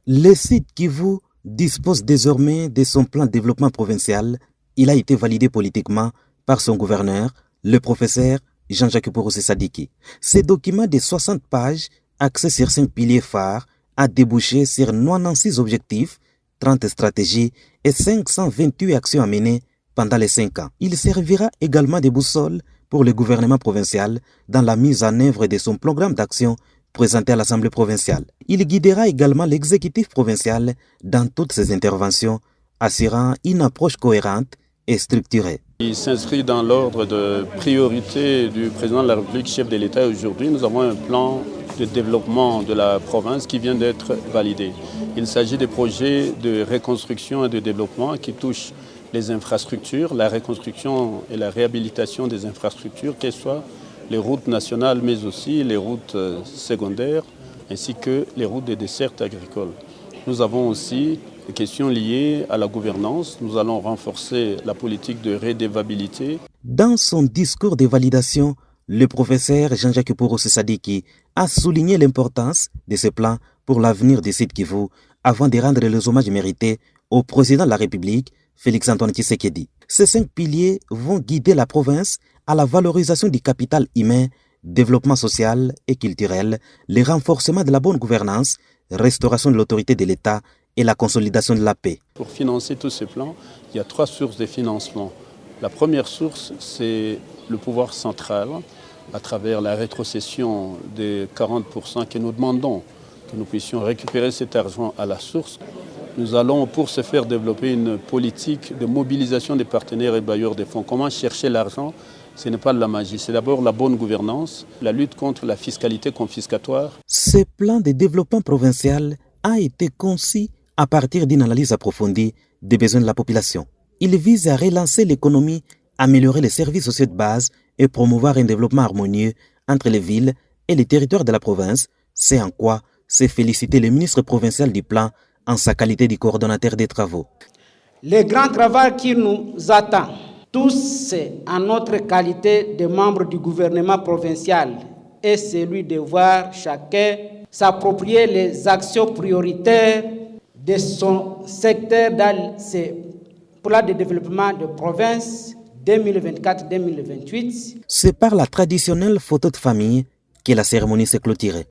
Le site Kivu dispose désormais de son plan de développement provincial. Il a été validé politiquement par son gouverneur, le professeur Jean-Jacques Porossé Sadiki. Ce document de 60 pages, axé sur 5 piliers phares, a débouché sur 96 objectifs, 30 stratégies et 528 actions à mener pendant les 5 ans. Il servira également de boussole pour le gouvernement provincial dans la mise en œuvre de son programme d'action présenté à l'Assemblée provinciale. Il guidera également l'exécutif provincial dans toutes ses interventions, assurant une approche cohérente et structurée. Il s'inscrit dans l'ordre de priorité du président de la République, chef de l'État. Aujourd'hui, nous avons un plan de développement de la province qui vient d'être validé. Il s'agit des projets de reconstruction et de développement qui touchent les infrastructures, la reconstruction et la réhabilitation des infrastructures, qu'elles soient les routes nationales, mais aussi les routes secondaires, ainsi que les routes des dessertes agricoles. Nous avons aussi des questions liées à la gouvernance. Nous allons renforcer la politique de redevabilité. Dans son discours de validation, le professeur Jean-Jacques Porossé Sadiki a souligné l'importance de ce plan pour l'avenir du site Kivu avant de rendre les hommages mérités au président de la République, Félix-Antoine Tshisekedi. Ces 5 piliers vont guider la province à la valorisation du capital humain, développement social et culturel, le renforcement de la bonne gouvernance, restauration de l'autorité de l'État et la consolidation de la paix. Pour financer tous ces plans, il y a 3 sources de financement. La première source, c'est le pouvoir central, à travers la rétrocession des 40% que nous demandons, que nous puissions récupérer cet argent à la source. Nous allons, pour ce faire, développer une politique de mobilisation des partenaires et bailleurs des fonds. Comment chercher l'argent? Ce n'est pas de la magie, c'est d'abord la bonne gouvernance, la lutte contre la fiscalité confiscatoire. Ce plan de développement provincial a été conçu à partir d'une analyse approfondie des besoins de la population. Il vise à relancer l'économie, améliorer les services sociaux de base et promouvoir un développement harmonieux entre les villes et les territoires de la province. C'est en quoi s'est félicité le ministre provincial du plan en sa qualité de coordonnateur des travaux. Le grand travail qui nous attend, tous en notre qualité de membres du gouvernement provincial, est celui de voir chacun s'approprier les actions prioritaires de son secteur dans ses plans de développement de province 2024-2028. C'est par la traditionnelle photo de famille que la cérémonie s'est clôturée.